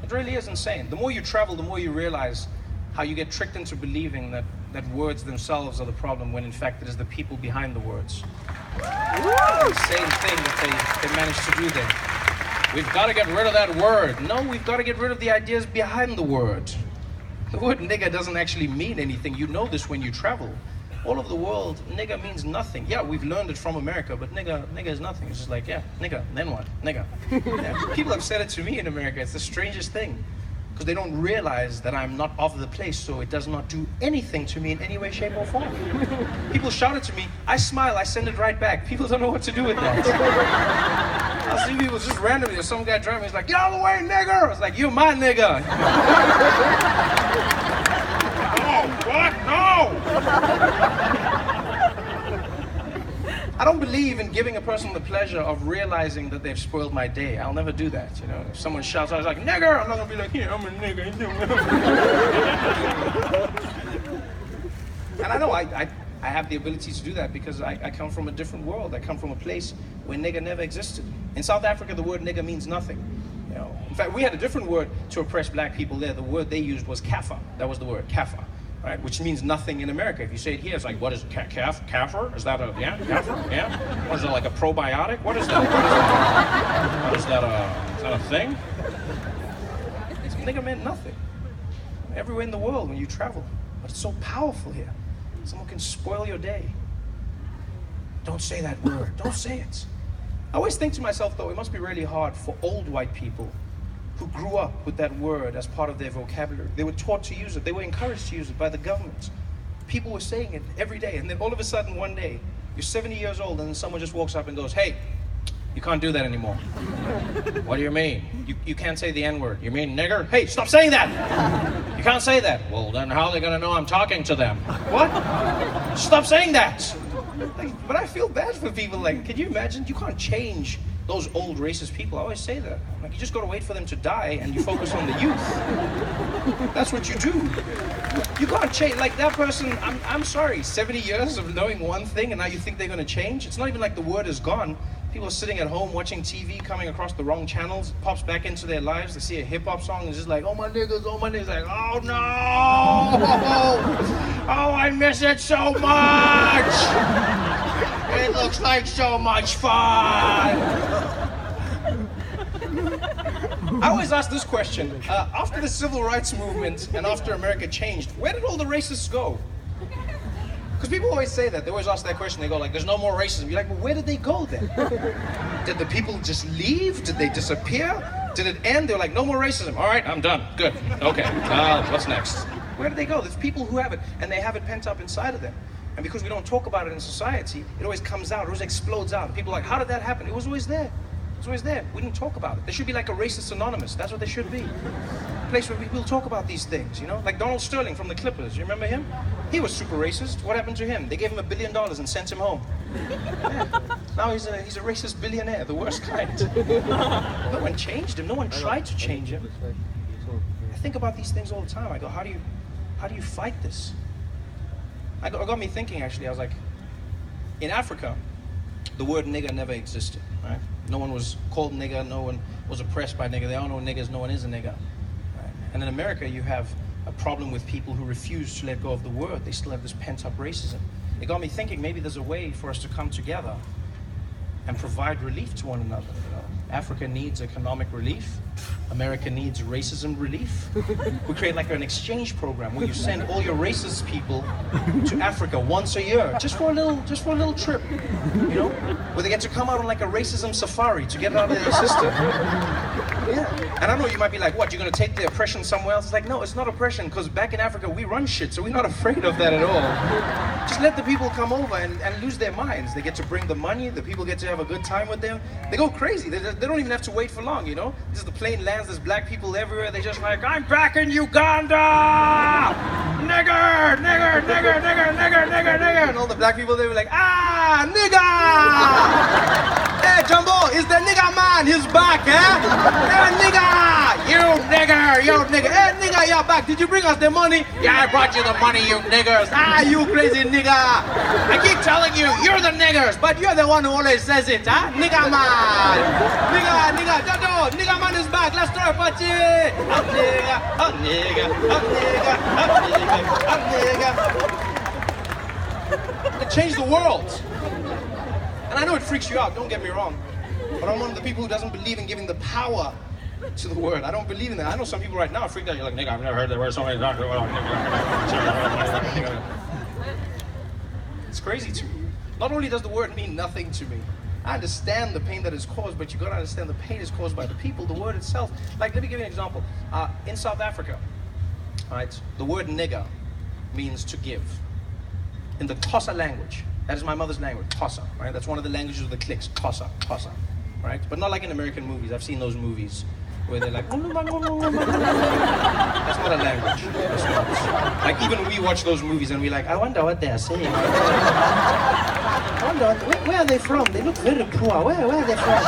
It really is insane. The more you travel, the more you realize how you get tricked into believing that words themselves are the problem, when in fact it is the people behind the words. Insane thing that they managed to do there. We've got to get rid of that word. No, we've got to get rid of the ideas behind the word. The word nigger doesn't actually mean anything. You know this when you travel. All over the world, nigger means nothing. Yeah, we've learned it from America, but nigger is nothing. It's just like, yeah, nigger, then what? Nigger. Yeah. People have said it to me in America. It's the strangest thing. Because they don't realize that I'm not of the place, so it does not do anything to me in any way, shape, or form. People shout it to me, I smile, I send it right back. People don't know what to do with that. I'll see people just randomly, or some guy driving, he's like, get out of the way, nigger! I was like, you're my nigger! Oh, what? No! I don't believe in giving a person the pleasure of realizing that they've spoiled my day. I'll never do that, you know. If someone shouts out, I was like, nigger! I'm not gonna be like, yeah, I'm a nigger. And I know I have the ability to do that because I come from a different world. I come from a place where nigger never existed. In South Africa, the word nigger means nothing. You know. In fact, we had a different word to oppress black people there. The word they used was kafir. That was the word, kafir. Right, which means nothing in America. If you say it here, it's like, what is it? Kafir? Is that a, yeah? Kafir? Yeah? What is it, like a probiotic? What is that? What is that a thing? Nigger meant nothing. Everywhere in the world when you travel. But it's so powerful here. Someone can spoil your day. Don't say that word. Don't say it. I always think to myself, though, it must be really hard for old white people who grew up with that word as part of their vocabulary. They were taught to use it. They were encouraged to use it by the government. People were saying it every day. And then all of a sudden, one day, you're 70 years old and then someone just walks up and goes, hey, you can't do that anymore. What do you mean? You can't say the N-word. You mean nigger? Hey, stop saying that! You can't say that. Well, then how are they gonna know I'm talking to them? What? Stop saying that! Like, but I feel bad for people. Like, can you imagine? You can't change those old racist people. I always say that. Like, you just gotta wait for them to die and you focus on the youth. That's what you do. You can't change, like that person, I'm sorry, 70 years of knowing one thing and now you think they're gonna change? It's not even like the word is gone. People are sitting at home watching TV, coming across the wrong channels, pops back into their lives, they see a hip hop song and it's just like, oh my niggas, like, oh no! Oh, I miss it so much! It looks like so much fun! I always ask this question. After the civil rights movement and after America changed, where did all the racists go? Because people always say that. They always ask that question. They go like, there's no more racism. You're like, well, where did they go then? Did the people just leave? Did they disappear? Did it end? They're like, no more racism. All right, I'm done. Good. Okay. What's next? Where did they go? There's people who have it, and they have it pent up inside of them. And because we don't talk about it in society, it always comes out. It always explodes out. People are like, how did that happen? It was always there. It's always there. We didn't talk about it. There should be like a racist anonymous. That's what there should be. A place where people talk about these things, you know? Like Donald Sterling from the Clippers. You remember him? He was super racist. What happened to him? They gave him $1 billion and sent him home. Yeah. Now he's a racist billionaire, the worst kind. No one changed him. No one tried to change him. I think about these things all the time. I go, how do you fight this? It got me thinking, actually. I was like, in Africa, the word nigger never existed, right? No one was called nigger, no one was oppressed by nigger. They all know niggers, no one is a nigger. Right? And in America, you have a problem with people who refuse to let go of the word. They still have this pent-up racism. It got me thinking, maybe there's a way for us to come together and provide relief to one another. You know? Africa needs economic relief. America needs racism relief. We create like an exchange program where you send all your racist people to Africa once a year, just for a little trip, you know, where they get to come out on like a racism safari to get it out of their system. Yeah, and I know you might be like, what? You're gonna take the oppression somewhere else? It's like, no, it's not oppression, because back in Africa we run shit, so we're not afraid of that at all. Just let the people come over and lose their minds. They get to bring the money. The people get to have a good time with them. They go crazy. They don't even have to wait for long, you know. This is the plane lands. There's black people everywhere. They just like, I'm back in Uganda! Nigger! Nigger! Nigger! Nigger! Nigger! Nigger! Nigger! And all the black people, they were like, ah! Nigger! Hey, Jumbo, it's the nigger man. He's back, eh? Hey, nigger! You nigger! You nigger! Hey, nigger, are back. Did you bring us the money? Yeah, I brought you the money, you niggers. Ah, you crazy nigga. I keep telling you, you're the niggers, but you're the one who always says it, huh? Nigga man. Nigga, Jojo, nigga man is back. Let's throw a party. Up nigga, up nigga, up nigga, up nigga, up nigga. It changed the world. And I know it freaks you out, don't get me wrong. But I'm one of the people who doesn't believe in giving the power to the word. I don't believe in that. I know some people right now are freaked out. You're like, nigga, I've never heard that word so many times. It's crazy to me. Not only does the word mean nothing to me, I understand the pain that is caused, but you gotta understand the pain is caused by the people, the word itself. Like, let me give you an example. In South Africa, right, the word nigger means to give. In the Xhosa language, that is my mother's language, Xhosa, right? That's one of the languages of the cliques, Xhosa, right? But not like in American movies. I've seen those movies where they're like, that's not a language. That's not. Like, even we watch those movies and we're like, I wonder what they're saying. I wonder, where are they from? They look very poor. Where are they from?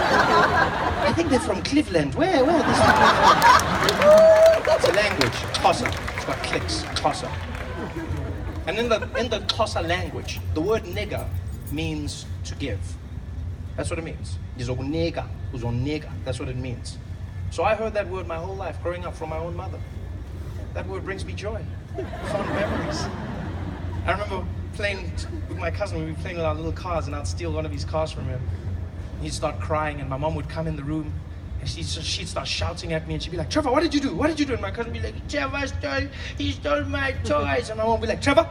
I think they're from Cleveland. Where are these people from? That's a language, Xhosa. It's got cliques, Xhosa. And in the Xhosa language, the word nigger means to give. That's what it means. That's what it means. So I heard that word my whole life, growing up from my own mother. That word brings me joy, fond memories. I remember playing with my cousin, we'd be playing with our little cars, and I'd steal one of his cars from him. He'd start crying, and my mom would come in the room, and she'd start shouting at me, and she'd be like, Trevor, what did you do? What did you do? And my cousin would be like, Trevor he stole my toys. And my mom would be like, Trevor,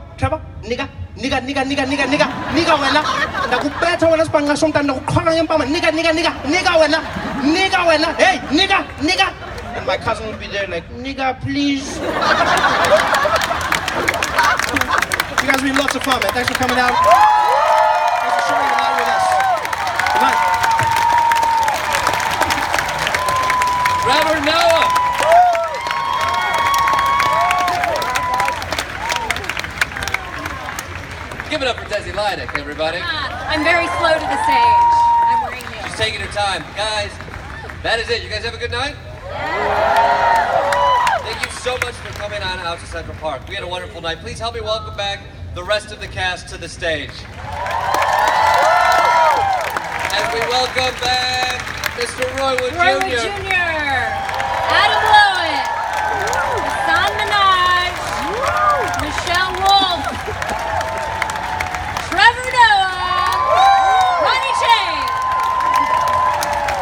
nigga, wena. Nakubetha wena sibhanqa somntana nakuqhwala ngempama, nigga wena. Hey, nigga. And my cousin would be there like, nigga, please. You guys have been lots of fun, man. Thanks for coming out. Thanks for sharing your night with us. Good night. Trevor Noah. Give it up for Desi Lydic, everybody. I'm very slow to the stage. I'm wearing heels. She's taking her time. Guys, that is it. You guys have a good night? Thank you so much for coming on out to Central Park. We had a wonderful night. Please help me welcome back the rest of the cast to the stage. As we welcome back Mr. Roywood Jr. Adam Blowett. Hassan Minaj. Michelle Wolf. Trevor Noah. Ronnie Chang.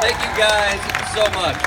Thank you guys so much.